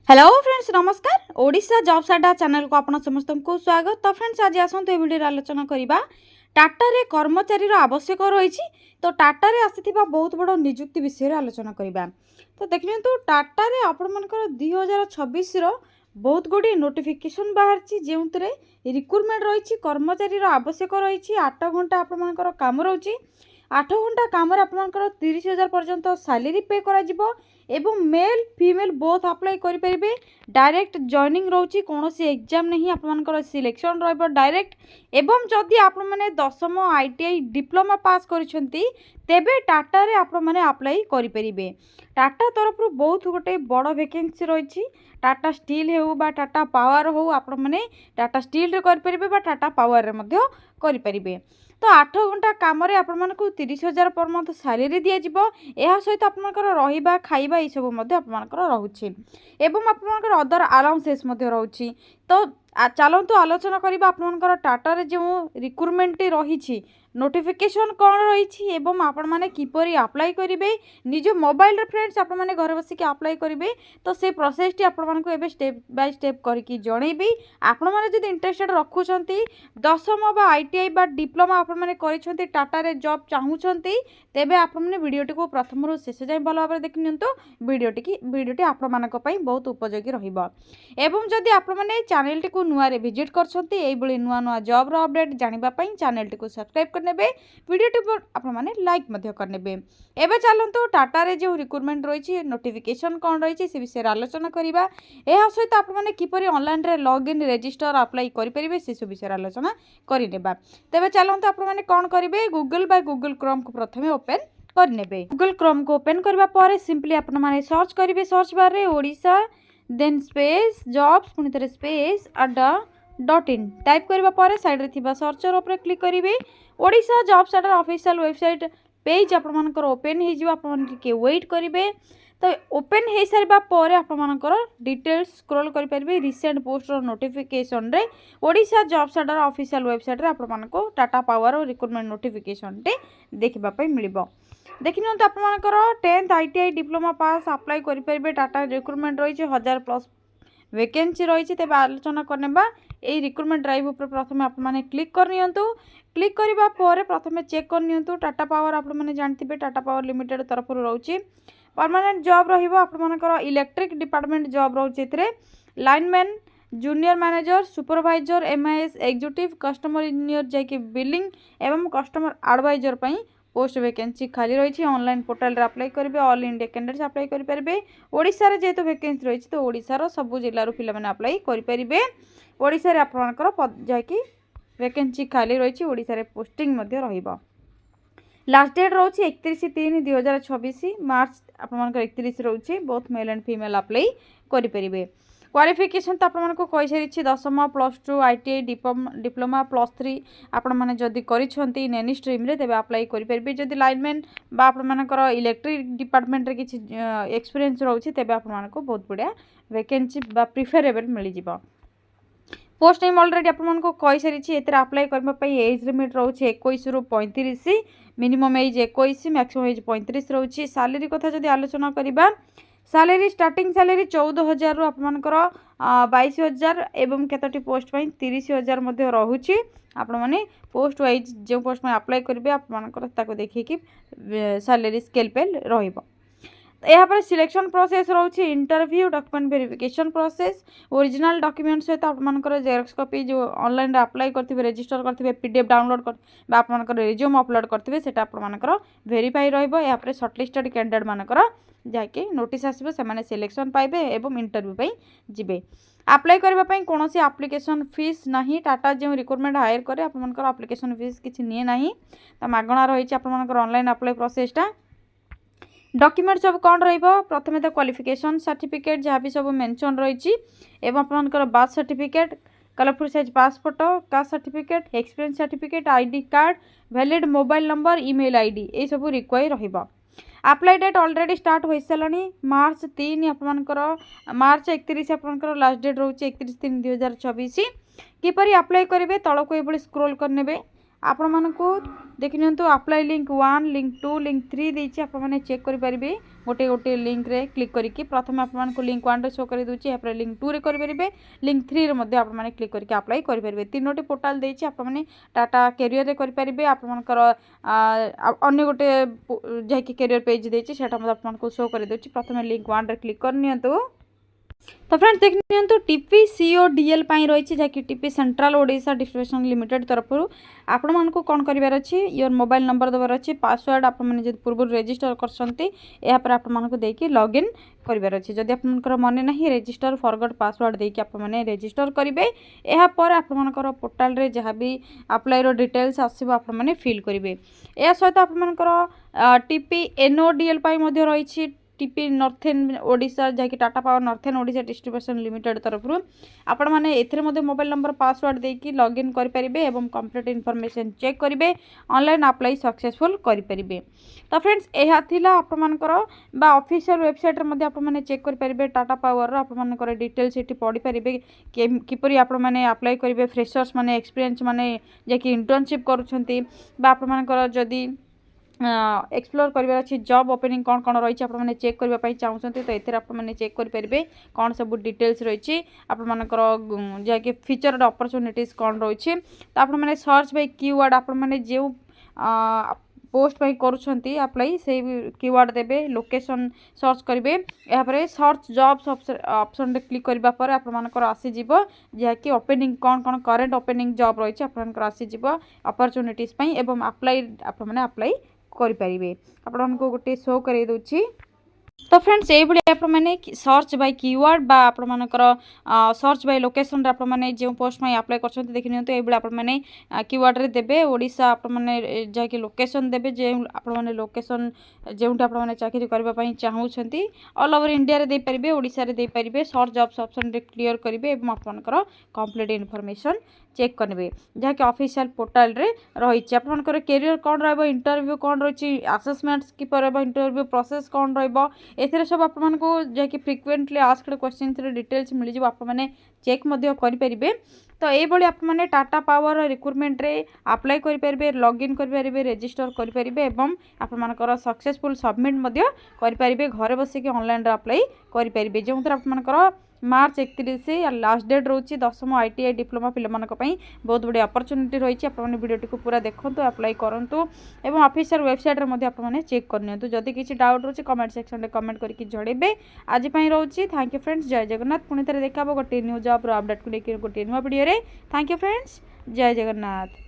Hello friends नमस्कार Odisha jobs अड्डा channel को आपण समस्त को स्वागत। तो फ्रेंड्स आज आसतु ए वीडियो आलोचना करिबा टाटा रे कर्मचारी आवश्यक रही। तो टाटा रे आसीथिबा बहुत बड़ नियुक्ति विषय आलोचना करिबा। तो देखिनियंतु टाटा रे आपण मानकर 2026 रो बहुत गुडी नोटिफिकेशन बाहर जेउतरे रिक्रुटमेंट रही कर्मचारी आवश्यक रही 8 घंटा आपण मानकर काम रही 8 घंटा काम आपंकर 30,000 पर्यंत सैलरी पे करा जिवो एवं मेल फीमेल बोथ अप्लाई करें। डायरेक्ट जॉइनिंग रोची कौन एग्जाम नहीं आपंकर सिलेक्शन रहिबो डायरेक्ट। एवं जदि आप मैंने 10th ITI डिप्लोमा पास करिसेंती तेबे टाटा रे आप मैंने अप्लाई करें। टाटा तरफ बहुत गोटे बड़ वैकेंसी रही टाटा स्टील हो बा टाटा पावर हो आप मैंने टाटा स्टील रे करें बा टाटा पावर रे मध्य करें। तो 8 घंटा काम आपको 30,000 पर मंथ सैलरी दिज्व। यह सहित आपंकर रहा खाइबा ये सब रोचे एवं आपंकर अदर अलाउंसेस रोचे। तो चलतु आलोचना करबा आपंकर टाटा रे जो रिक्रुटमेंट रही नोटिफिकेशन कौन रही एवं आपण माने किपरि अप्लाई करेंगे निज मोबाइल फ्रेंड्स आप मैंने घर बसिक अप्लाई करेंगे। तो से प्रोसेस टी आपको एवं स्टेप बाय स्टेप करके जनइबी। आपण माने जदि इंटरेस्टेड रखुछंती 10th बा ITI बा डिप्लोमा आप मैंने करिसेंती टाटा रे जॉब चाहूछंती तेबे आप मैंने वीडियोटी को प्रथम रु शेष जाए भल भाव देखि नियंतु। वीडियोटी आप मानक पई बहुत उपयोगी रहिबो। एवं जदि आप मैंने चैनल टी को नुआ रे विजिट करछंती एई बळी नुआ नुआ जॉब रो अपडेट जानिबा पई चैनल टी को सब्सक्राइब करनेबे वीडियोटी को आप मैंने लाइक मध्य करनेबे। एबे चलंतु टाटा रे जो रिक्रुटमेंट रही नोटिफिकेशन कौन रही से विषय आलोचना करिबा। एहा सहित आप मैंने किपरि ऑनलाइन रे लॉगिन रजिस्टर अप्लाई करि परिबे से सब विषय आलोचना करिनेबा। तेबे चलंतु आप मैंने कौन करिबे गूगल बा गूगल क्रोम को प्रथमे ओपन करनेबे। गूगल क्रोम को ओपन करबा पर सिंपली आप मैंने सर्च करिबे सर्च बार रे ओडिशा देन स्पेस जॉब्स पुनी थरे स्पेस adda.in टाइप करबा पर साइड रे थिबा सर्चर ऊपर क्लिक करिवे। ओडिशा जॉब्स अड्डा ऑफिशियल वेबसाइट पेज आप मानकर ओपन हो जिवो। आप माने के वेट करिवे। तो ओपन हो सारिबा पर आप मानकर डिटेल्स स्क्रॉल करि परिबे रिसेंट पोस्ट रो नोटिफिकेशन रे ओडिशा जॉब्स अड्डा ऑफिशियल वेबसाइट रे आप मानको टाटा पावर और रिक्रुटमेंट नोटिफिकेशन टे देखिबा पई मिलिबो। देखिन तो आप मानकर 10th ITI diploma pass apply करि परिबे। टाटा रिक्रुटमेंट रही 1000+ वैकेंसी रही। तेज आलोचना करने यही रिक्रुटमेंट ड्राइव पर प्रथम आप मैंने क्लिक करनियंतु। क्लिक करबा पर प्रथम चेक करनियंतु टाटा पावर आप मैंने जानते टाटा पावर लिमिटेड तरफ रोचे परमानेंट जॉब रहिबो। आप मानकर इलेक्ट्रिक डिपार्टमेंट जॉब रोचे lineman junior manager supervisor MIS executive customer engineer जाकि बिलिंग एवं कस्टमर एडवाइजर पई पोस्ट वैकेंसी खाली रही। ऑनलाइन पोर्टल रे अप्लाई करेंगे ऑल इंडिया कैंडिडेट्स अप्लाई करेंगे। ओडिशा रे जेहेतु वैकेंसी रही तो ओडिशार सब जिलूर पिला माने अप्लाई करेंगे। ओडिशा रे आपनकर जाकि वैकेंसी खाली रही ओडिशा रे पोस्टिंग मध्य रहिबो। लास्ट डेट रोची 31/3/2026 मार्च आपनकर 31 रोची both male and female apply करेंगे। क्वालिफिकेशन तो आपको कही सारी 10th +2 ITI डिप्लोमा +3 आपण मैंने जदि करिसेंती इन एनी स्ट्रीम रे तेबे अप्लाई करेंगे। जदि लाइनमैन बा आपनकर इलेक्ट्रिक डिपार्टमेंट रे किछि एक्सपीरियंस रोची तेबे आपको बहुत बढ़िया वैकेंसी बा प्रिफरेबल मिल जिवो। पोस्ट नेम ऑलरेडी आपको कही सारी अप्लाई करने एज लिमिट रोचे 21 रु 35 मिनिमम एज 21 मैक्सिमम एज 35 रोचे। सैलरी कथा जदि आलोचना करबा सैलरी स्टार्टिंग सैलरी 14,000 रु आपनकर 22,000 एवं केतोटी पोस्ट पई 30,000 मध्य रहुची। आपण माने पोस्ट वाइज जो पोस्ट में अप्लाई करेंगे आपनकर ताको देखिकी सैलरी स्केल पे रहिबो। यहाँ पर सिलेक्शन प्रोसेस रोचे interview document verification process original document सहित आपनकर जेरॉक्स कॉपी जो ऑनलाइन अप्लाई करथिबे रजिस्टर करथिबे PDF डाउनलोड कर आपनकर रिज्यूम अपलोड करथिबे सेटा आपनकर वेरीफाई रहइबो। यहाँ पर शॉर्टलिस्टेड कैंडिडेट मानकर जाके नोटिस आसबो से माने सिलेक्शन पाइबे एवं इंटरव्यू पई जिबे। अप्लाई करबा पई कोनोसी एप्लिकेशन फीस नहीं। टाटा जो रिक्रुटमेंट हायर करे आपनकर एप्लिकेशन फीस किछि निए नहीं त मागणा रहिछि आपनकर ऑनलाइन अप्लाई प्रोसेसटा। डॉक्यूमेंट सब कौन रहिबो प्रथमे तो क्वालिफिकेशन सर्टिफिकेट जहाँ भी सब मेंशन रही एवं आपनकर birth certificate colourful size passport caste certificate experience certificate ID card valid mobile number email ID ये सब रिक्वायर रहिबो। अप्लाई डेट ऑलरेडी स्टार्ट हो सारानी मार्च 3 आपनकर मार्च 31 आपनकर लास्ट डेट रोचे 31/3/2026 किपरि अप्लाई करेंगे तलक ये स्क्रोल करने आपण मानक देखि नियंतु अप्लाई लिंक 1 लिंक 2 लिंक 3 देछि आप माने चेक करि परिबे गोटे गोटे लिंक रे क्लिक करिकि प्रथम आप मानक लिंक 1 रे शो करि दोछि या लिंक 2 रे करि परिबे लिंक 3 रे मध्ये आप माने क्लिक करिकि अप्लाई करि परिबे तीनोटी पोर्टल देछि आप माने टाटा कैरियर रे करि परिबे आप मानकर अन्य गोटे जाकि कैरियर पेज देछि सेटा मध्ये आप मानको शो करि दोछि प्रथम लिंक 1 रे क्लिक कर नियंतु तो फ्रेंड्स देख नियंतु टीपी सीओडीएल पाई रही जहाँकि TP central Odisha distribution limited तरफ आपण मानक कौन करार अच्छी योर मोबाइल नंबर देवार अच्छी पासवर्ड आप पूर्व रजिस्टर कर आप देकी लॉगिन करार अच्छे जदि आप मन ना रजिस्टर फॉरगॉट पासवर्ड देकी आप रजिस्टर करेंगे यापर आपर पोर्टाल रे जहाँ भी अप्लाई रो डिटेल्स आसो आप फिल करेंगे या सहित आप टीपी एनओडीएल रही टीपी नॉर्थर्न ओडिशा जहाँकि Tata power northern Odisha distribution limited तरफ आपण मैंने एथरे मोबाइल नंबर पासवर्ड देकी लॉगिन करेंगे एवं कंप्लीट इनफॉरमेशन चेक करेंगे ऑनलाइन अप्लाई सक्सेसफुल करेंगे। तो फ्रेंड्स यह थिला आपमनकर बा ऑफिशियल वेबसाइट रे आप चेक करेंगे टाटा पावर आपमनकर डिटेल्स ये पढ़ी पारे किपरि आप अप्लाई करेंगे फ्रेशर्स माने एक्सपीरियंस माने जहाँकि इंटर्नशिप करुछंती बा आपमनकर जदि एक्सप्लोर करार अच्छी जॉब ओपनिंग कौन कौन रही है चेक करने चाहते तो ये आपने चेक करेंगे कौन सब डिटेल्स रही आपर जहाँकि फ्यूचर अपॉर्चुनिटीज कौन रही तो आपने सर्च बाय कीवर्ड आपने जो पोस्ट पाई करुछंती अप्लाई से कीवर्ड देबे लोकेशन सर्च करेंगे यापर सर्च जॉब्स ऑप्शन रे क्लिक करबा पर आपनकर आसी जीवो जहाँकि ओपनिंग कौन कौन करेंट ओपनिंग जॉब रही आपनकर आसी जीवो अपॉर्चुनिटीज पाई एवं अप्लाई आपने अप्लाई करेंगे आपको गोटे शो कर दूची। तो फ्रेंड्स ये आपने सर्च बाय कीवर्ड बा आपनकर सर्च बाय लोकेशन रे आपने जो पोस्ट में अप्लाई कर देखि नियंतु ये आपने कीवर्ड रे देबे ओडिशा आपने जहाँकि लोकेशन देबे जे आपने लोकेशन जो आपने चाकरी करने चाहूँगी ऑल ओवर इंडिया रे दे परिबे ओडिशा रे दे परिबे सर्च जॉब्स ऑप्शन रे क्लियर करेंगे एवं आपनकर कंप्लीट इनफॉरमेशन चेक करेंगे जहाँकि ऑफिशियल पोर्टल रे रही आपनकर कैरियर कौन रहिबो इंटरव्यू कौन रही असेसमेंट्स कि इंटरव्यू प्रोसेस कौन रहिबो एथिरे सब आपको जहाँकि फ्रिक्वेंटली आस्क्ड क्वेश्चन डिटेल्स मिल जाव आपने चेक करेंगे। तो ये आपने टाटा पावर रिक्रुटमेंट रे अप्लाई करेंगे लॉगिन करेंगे रजिस्टर करेंगे एवं आपर सक्सेसफुल सबमिट करेंगे घरे बसिक ऑनलाइन अप्लाई करेंगे जो आपर मार्च 31 या लास्ट डेट रोचे 10th ITI डिप्लोमा पे बहुत बड़ी अपॉर्चुनिटी रही है वीडियो को पूरा देखो अप्लाई करूँ एवं ऑफिशियल वेबसाइट रे चेक करनी जदि किसी डाउट रोचे कमेंट सेक्शन में कमेंट करके जड़े आज रोचे थैंक यू फ्रेंड्स जय जगन्नाथ पुणी थे देखा गोटे न्यू जॉब अपडेट को लेकर गोटे नुआ वीडियो थैंक यू फ्रेंड्स जय जगन्नाथ।